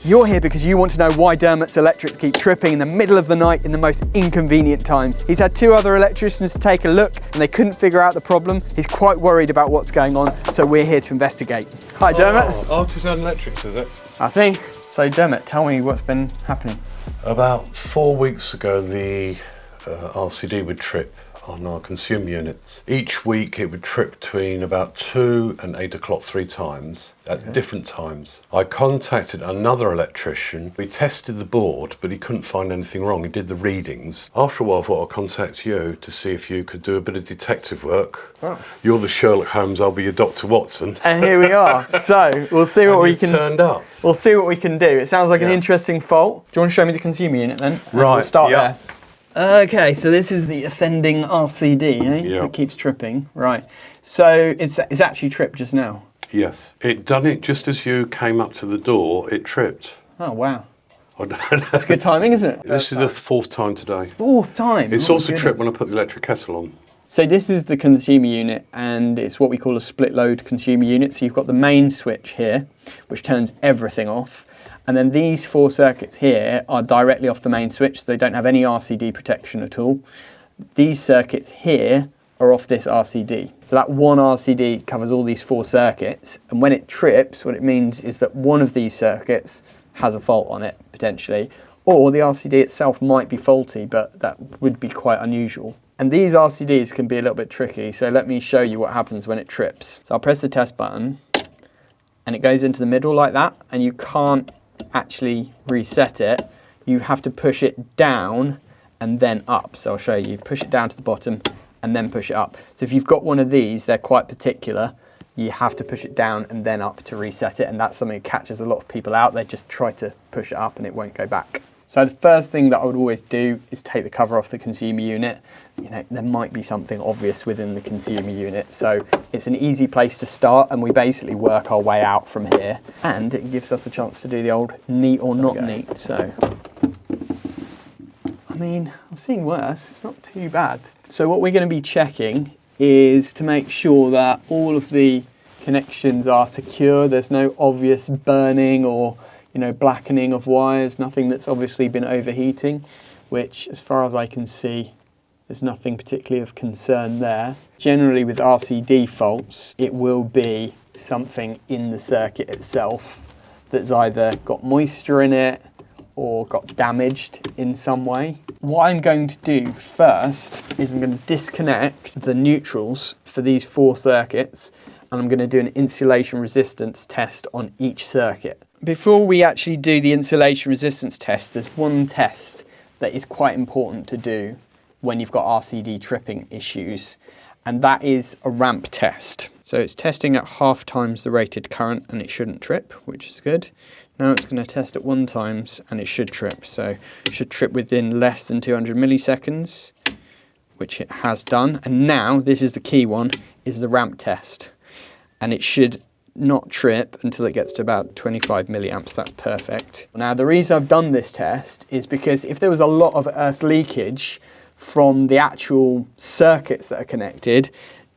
You're here because you want to know why Dermot's electrics keep tripping in the middle of the night in the most inconvenient times. He's had 2 other electricians to take a look and they couldn't figure out the problem. He's quite worried about what's going on, so we're here to investigate. Hi Dermot. Oh, Artisan Electrics, is it? That's me. So Dermot, tell me what's been happening. About 4 weeks ago, the RCD would trip on our consumer units. Each week it would trip between about 2 and 8 o'clock 3 times at different times. I contacted another electrician. We tested the board, but he couldn't find anything wrong. He did the readings. After a while, I thought I'd contact you to see if you could do a bit of detective work. Oh. You're the Sherlock Holmes, I'll be your Dr. Watson. And here we are. So we'll see what we can. Turned up. We'll see what we can do. It sounds like an interesting fault. Do you want to show me the consumer unit then? Right. We'll start there. Okay, so this is the offending RCD, Yeah. that keeps tripping. Right. So it's actually tripped just now. Yes. It done it just as you came up to the door, it tripped. Oh, wow. That's good timing, isn't it? This is the 4th time today. 4th time? It's also tripped when I put the electric kettle on. So this is the consumer unit, and it's what we call a split load consumer unit. So you've got the main switch here, which turns everything off. And then these 4 circuits here are directly off the main switch, so they don't have any RCD protection at all. These circuits here are off this RCD. So that one RCD covers all these 4 circuits, and when it trips, what it means is that one of these circuits has a fault on it, potentially, or the RCD itself might be faulty, but that would be quite unusual. And these RCDs can be a little bit tricky, so let me show you what happens when it trips. So I'll press the test button, and it goes into the middle like that, and you can't actually reset it. You have to push it down and then up. So I'll show you. Push it down to the bottom and then push it up. So if you've got one of these, they're quite particular. You have to push it down and then up to reset it, and that's something that catches a lot of people out. They just try to push it up and it won't go back. So the first thing that I would always do is take the cover off the consumer unit. You know, there might be something obvious within the consumer unit. So it's an easy place to start, and we basically work our way out from here. And it gives us a chance to do the old neat or not neat. So, I mean, I've seen worse. It's not too bad. So what we're going to be checking is to make sure that all of the connections are secure. There's no obvious burning or blackening of wires, nothing that's obviously been overheating, which as far as I can see, there's nothing particularly of concern there. Generally with RCD faults, it will be something in the circuit itself that's either got moisture in it or got damaged in some way. What I'm going to do first is I'm going to disconnect the neutrals for these 4 circuits, and I'm going to do an insulation resistance test on each circuit. Before we actually do the insulation resistance test, there's one test that is quite important to do when you've got RCD tripping issues, and that is a ramp test. So it's testing at half times the rated current and it shouldn't trip, which is good. Now it's going to test at 1 times and it should trip. So it should trip within less than 200 milliseconds, which it has done. And now, this is the key one, is the ramp test. And it should not trip until it gets to about 25 milliamps. That's perfect. Now the reason I've done this test is because if there was a lot of earth leakage from the actual circuits that are connected,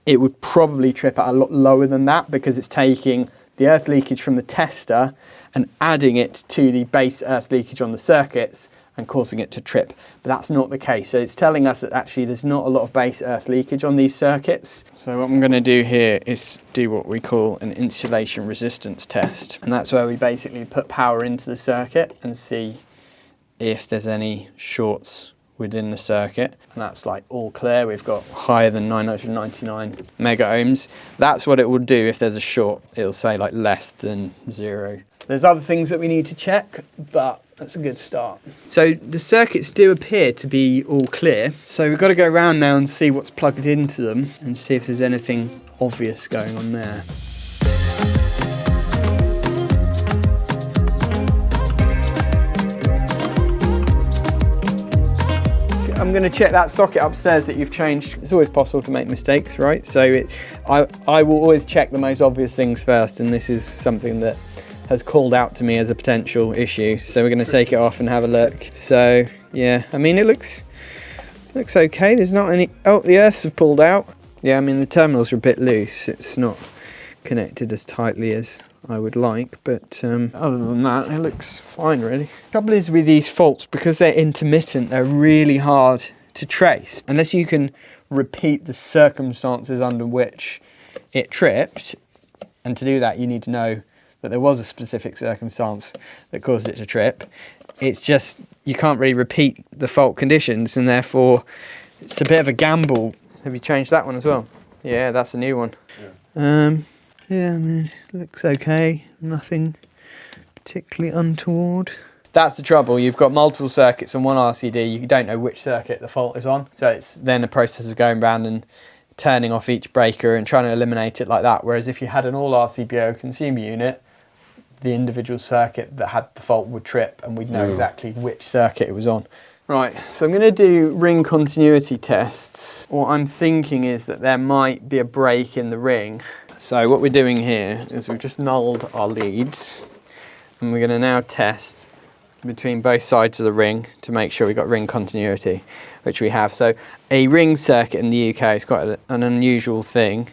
it would probably trip at a lot lower than that, because it's taking the earth leakage from the tester and adding it to the base earth leakage on the circuits and causing it to trip. But that's not the case. So it's telling us that actually there's not a lot of base earth leakage on these circuits. So what I'm going to do here is do what we call an insulation resistance test. And that's where we basically put power into the circuit and see if there's any shorts within the circuit. And that's like all clear. We've got higher than 999 mega ohms. That's what it will do if there's a short. It'll say like less than 0. There's other things that we need to check, but that's a good start. So the circuits do appear to be all clear. So we've got to go around now and see what's plugged into them and see if there's anything obvious going on there. I'm going to check that socket upstairs that you've changed. It's always possible to make mistakes, right? So I will always check the most obvious things first, and this is something that has called out to me as a potential issue. So we're going to take it off and have a look. So yeah, I mean, it looks okay. There's not any, oh, the earths have pulled out. Yeah, I mean, the terminals are a bit loose. It's not connected as tightly as I would like, but other than that, it looks fine really. Trouble is with these faults, because they're intermittent, they're really hard to trace. Unless you can repeat the circumstances under which it tripped, and to do that you need to know that there was a specific circumstance that caused it to trip. It's just, you can't really repeat the fault conditions, and therefore it's a bit of a gamble. Have you changed that one as well? Yeah, that's a new one. Yeah, I mean, it looks okay. Nothing particularly untoward. That's the trouble. You've got multiple circuits on one RCD. You don't know which circuit the fault is on. So it's then a process of going around and turning off each breaker and trying to eliminate it like that. Whereas if you had an all RCBO consumer unit, the individual circuit that had the fault would trip and we'd know exactly which circuit it was on. Right, so I'm going to do ring continuity tests. What I'm thinking is that there might be a break in the ring. So what we're doing here is we've just nulled our leads, and we're going to now test between both sides of the ring to make sure we've got ring continuity, which we have. So a ring circuit in the UK is quite an unusual thing,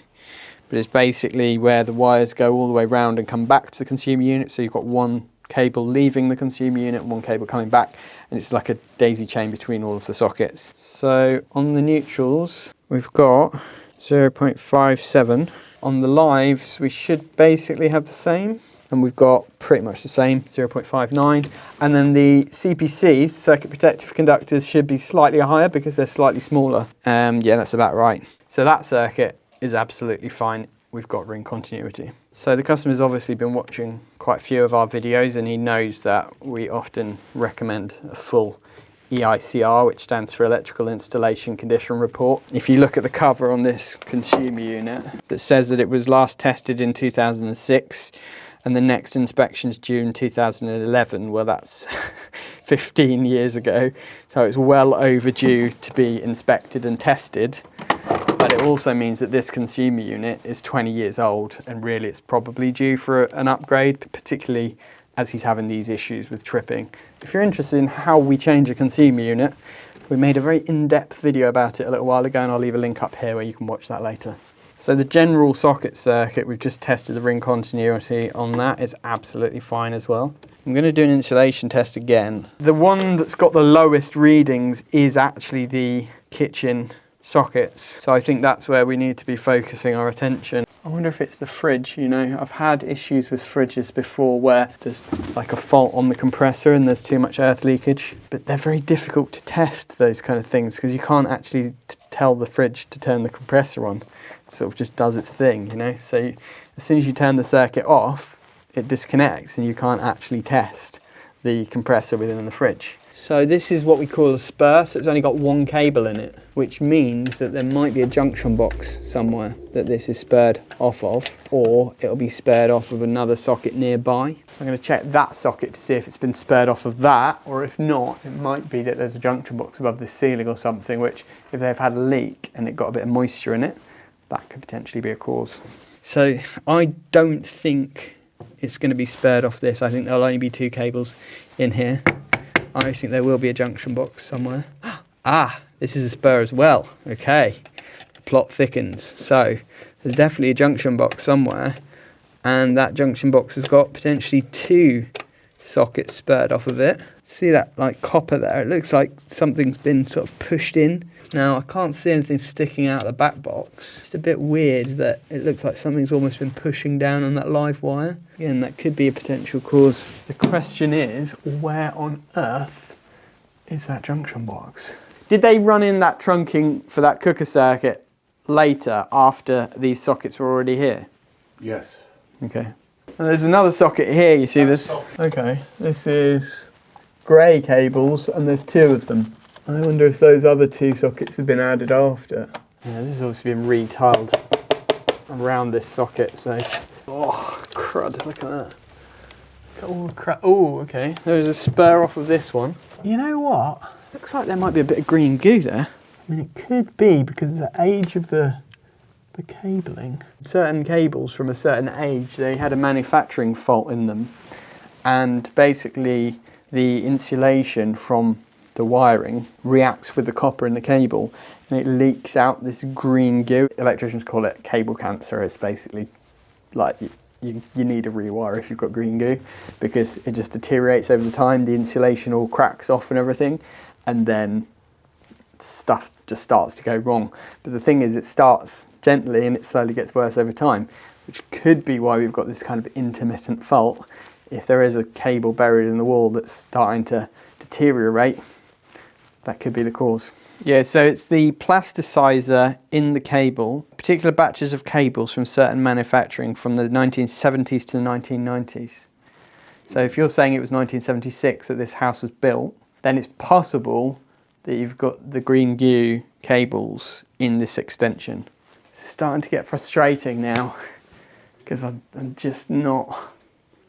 but it's basically where the wires go all the way round and come back to the consumer unit. So you've got one cable leaving the consumer unit and one cable coming back, and it's like a daisy chain between all of the sockets. So on the neutrals, we've got 0.57. On the lives, we should basically have the same, and we've got pretty much the same, 0.59. And then the CPCs, circuit protective conductors, should be slightly higher because they're slightly smaller. Yeah, that's about right. So that circuit is absolutely fine. We've got ring continuity. So the customer's obviously been watching quite a few of our videos, and he knows that we often recommend a full EICR, which stands for Electrical Installation Condition Report. If you look at the cover on this consumer unit, that says that it was last tested in 2006 and the next inspection's due in 2011. Well, that's 15 years ago, so it's well overdue to be inspected and tested. But it also means that this consumer unit is 20 years old, and really it's probably due for an upgrade, particularly as he's having these issues with tripping. If you're interested in how we change a consumer unit, we made a very in-depth video about it a little while ago, and I'll leave a link up here where you can watch that later. So the general socket circuit, we've just tested the ring continuity on that. It's absolutely fine as well. I'm going to do an insulation test again. The one that's got the lowest readings is actually the kitchen sockets, so I think that's where we need to be focusing our attention. I wonder if it's the fridge. You know, I've had issues with fridges before where there's like a fault on the compressor and there's too much earth leakage, but they're very difficult to test, those kind of things, because you can't actually tell the fridge to turn the compressor on. It sort of just does its thing, you know. So as soon as you turn the circuit off, it disconnects and you can't actually test the compressor within the fridge. So this is what we call a spur, so it's only got one cable in it, which means that there might be a junction box somewhere that this is spurred off of, or it'll be spurred off of another socket nearby. So I'm going to check that socket to see if it's been spurred off of that, or if not, it might be that there's a junction box above this ceiling or something, which if they've had a leak and it got a bit of moisture in it, that could potentially be a cause. So I don't think it's going to be spurred off this. I think there'll only be two cables in here. I think there will be a junction box somewhere. Ah, this is a spur as well. Okay, the plot thickens. So there's definitely a junction box somewhere, and that junction box has got potentially two sockets spurred off of it. See that like copper there? It looks like something's been sort of pushed in. Now I can't see anything sticking out of the back box. It's a bit weird that it looks like something's almost been pushing down on that live wire. Again, that could be a potential cause. The question is, where on earth is that junction box? Did they run in that trunking for that cooker circuit later, after these sockets were already here? Yes. Okay. And there's another socket here, you see this? Okay, this is grey cables and there's two of them. I wonder if those other two sockets have been added after. Yeah, this has obviously been retiled around this socket, so... Oh, crud, look at that. Look at all the crap. Oh, okay. There's a spur off of this one. You know what? Looks like there might be a bit of green goo there. I mean, it could be because of the age of the cabling. Certain cables from a certain age, they had a manufacturing fault in them, and basically the insulation from the wiring reacts with the copper in the cable and it leaks out this green goo. Electricians call it cable cancer. It's basically like you need a rewire if you've got green goo, because it just deteriorates over the time. The insulation all cracks off and everything, and then stuff just starts to go wrong. But the thing is, it starts gently and it slowly gets worse over time, which could be why we've got this kind of intermittent fault. If there is a cable buried in the wall that's starting to deteriorate, that could be the cause. Yeah, so it's the plasticizer in the cable, particular batches of cables from certain manufacturing from the 1970s to the 1990s. So if you're saying it was 1976 that this house was built, then it's possible that you've got the green goo cables in this extension. It's starting to get frustrating now, because I'm just not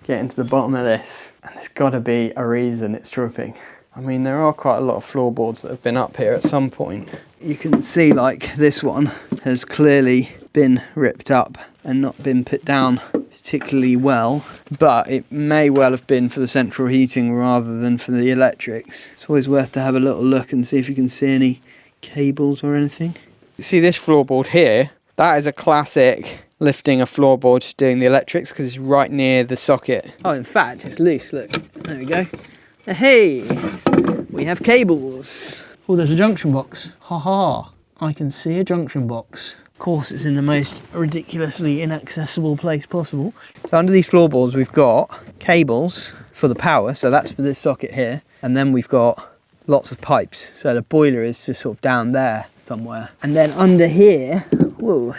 getting to the bottom of this. And there's got to be a reason it's tripping. I mean, there are quite a lot of floorboards that have been up here at some point. You can see, like, this one has clearly been ripped up and not been put down particularly well, but it may well have been for the central heating rather than for the electrics. It's always worth to have a little look and see if you can see any cables or anything. You see this floorboard here? That is a classic lifting a floorboard doing the electrics, because it's right near the socket. Oh, in fact, it's loose, look. There we go. Hey, we have cables. Oh, there's a junction box. Ha ha, I can see a junction box. Of course, it's in the most ridiculously inaccessible place possible. So under these floorboards, we've got cables for the power. So that's for this socket here. And then we've got lots of pipes. So the boiler is just sort of down there somewhere. And then under here, whoa,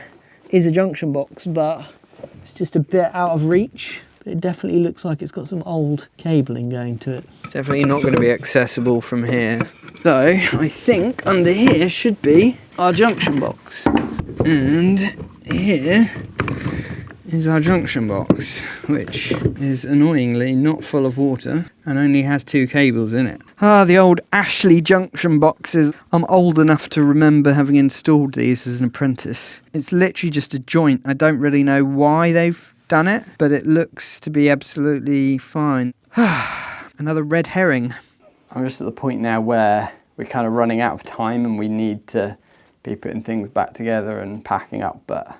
is a junction box, but it's just a bit out of reach. It definitely looks like it's got some old cabling going to it. It's definitely not going to be accessible from here. So I think under here should be our junction box. And here is our junction box, which is annoyingly not full of water and only has 2 cables in it. Ah, the old Ashley junction boxes. I'm old enough to remember having installed these as an apprentice. It's literally just a joint. I don't really know why they've done it, but it looks to be absolutely fine. Another red herring. I'm just at the point now where we're kind of running out of time and we need to be putting things back together and packing up, but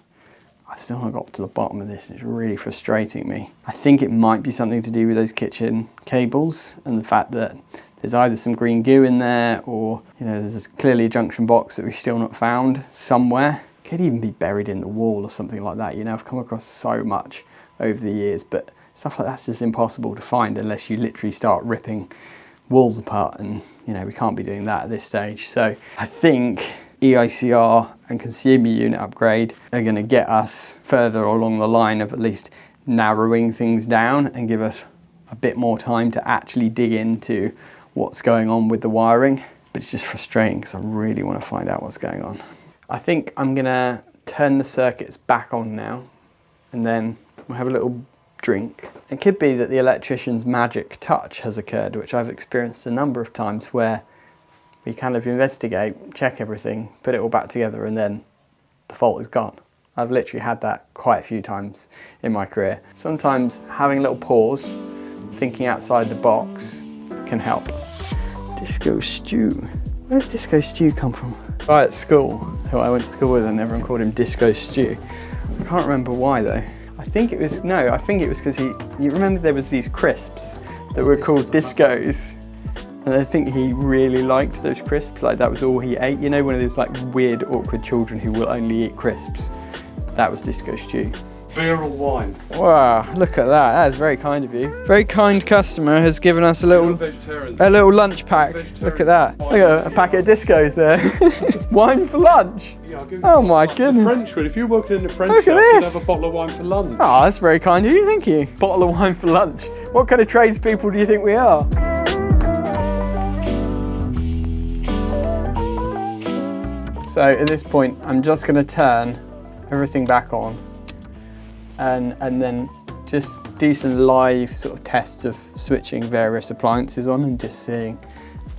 I've still not got to the bottom of this. It's really frustrating me. I think it might be something to do with those kitchen cables and the fact that there's either some green goo in there, or there's clearly a junction box that we've still not found somewhere. Could even be buried in the wall or something like that. I've come across so much over the years, but stuff like that's just impossible to find unless you literally start ripping walls apart, and we can't be doing that at this stage. So I think EICR and consumer unit upgrade are going to get us further along the line of at least narrowing things down and give us a bit more time to actually dig into what's going on with the wiring. But it's just frustrating because I really want to find out what's going on. I think I'm going to turn the circuits back on now, and then we'll have a little drink. It could be that the electrician's magic touch has occurred, which I've experienced a number of times, where we kind of investigate, check everything, put it all back together, and then the fault is gone. I've literally had that quite a few times in my career. Sometimes having a little pause, thinking outside the box can help. Disco Stew. Where's Disco Stew come from? Guy at school, who I went to school with, and everyone called him Disco Stew. I can't remember why though. I think it was because you remember there was these crisps that were called Discos, and I think he really liked those crisps, like that was all he ate. One of those like weird, awkward children who will only eat crisps. That was Disco Stew. Beer or wine? Wow, look at that. That is very kind of you. Very kind customer has given us a little lunch pack. Look at that. Look at a packet of Discos there. Wine for lunch? Yeah, I'll give you my goodness. French food. If you're working in the French house, you'd have a bottle of wine for lunch. Oh, that's very kind of you. Thank you. Bottle of wine for lunch. What kind of tradespeople do you think we are? So at this point, I'm just going to turn everything back on. And then just do some live sort of tests of switching various appliances on and just seeing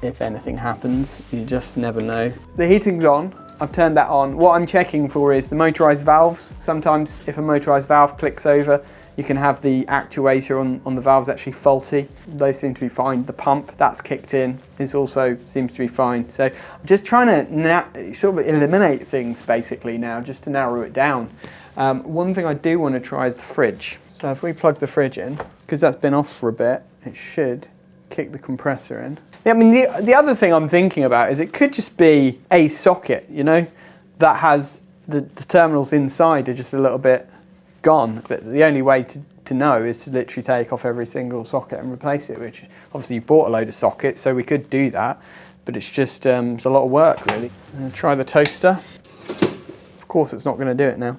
if anything happens. You just never know. The heating's on. I've turned that on. What I'm checking for is the motorized valves. Sometimes if a motorized valve clicks over, you can have the actuator on the valves actually faulty. Those seem to be fine. The pump, that's kicked in. This also seems to be fine. So I'm just trying to sort of eliminate things basically now, just to narrow it down. One thing I do want to try is the fridge. So if we plug the fridge in, because that's been off for a bit, it should kick the compressor in. Yeah, I mean, the other thing I'm thinking about is it could just be a socket, you know, that has the terminals inside are just a little bit gone. But the only way to know is to literally take off every single socket and replace it, which obviously you bought a load of sockets, so we could do that. But it's just it's a lot of work, really. I'm going to try the toaster. Of course, it's not going to do it now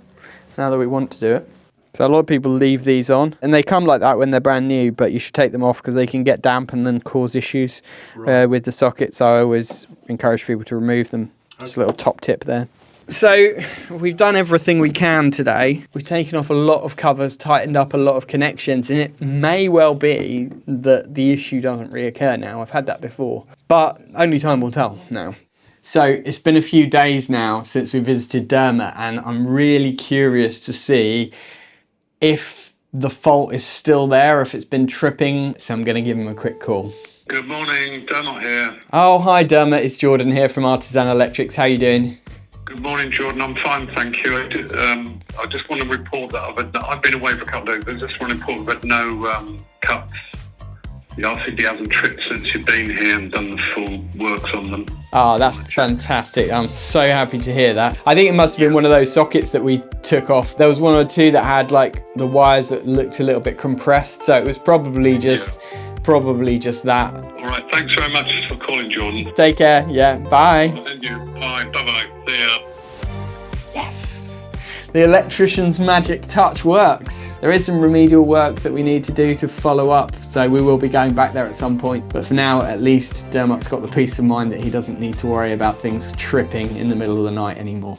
that we want to do it. So a lot of people leave these on, and they come like that when they're brand new, but you should take them off because they can get damp and then cause issues with the sockets. So I always encourage people to remove them. Just a little top tip there. So we've done everything we can today. We've taken off a lot of covers, tightened up a lot of connections, and it may well be that the issue doesn't reoccur now. I've had that before, but only time will tell now. So it's been a few days now since we visited 𝐴𝐻𝐻, and I'm really curious to see if the fault is still there, if it's been tripping. So I'm going to give him a quick call. Good morning, 𝐴𝐻𝐻 here. Oh, hi 𝐴𝐻𝐻, it's Jordan here from Artisan Electrics. How are you doing? Good morning, Jordan. I'm fine, thank you. I just want to report that I've been away for a couple of days. I just want to report we've had no cuts. The RCD hasn't tripped since you've been here and done the full works on them. Oh, that's fantastic. I'm so happy to hear that. I think it must have been one of those sockets that we took off. There was one or two that had like the wires that looked a little bit compressed, so it was probably just that. All right, thanks very much for calling, Jordan. Take care. Yeah, bye. And you. Bye. Bye-bye. See ya. Yes. The electrician's magic touch works. There is some remedial work that we need to do to follow up, so we will be going back there at some point. But for now, at least, 𝐴𝐻𝐻's got the peace of mind that he doesn't need to worry about things tripping in the middle of the night anymore.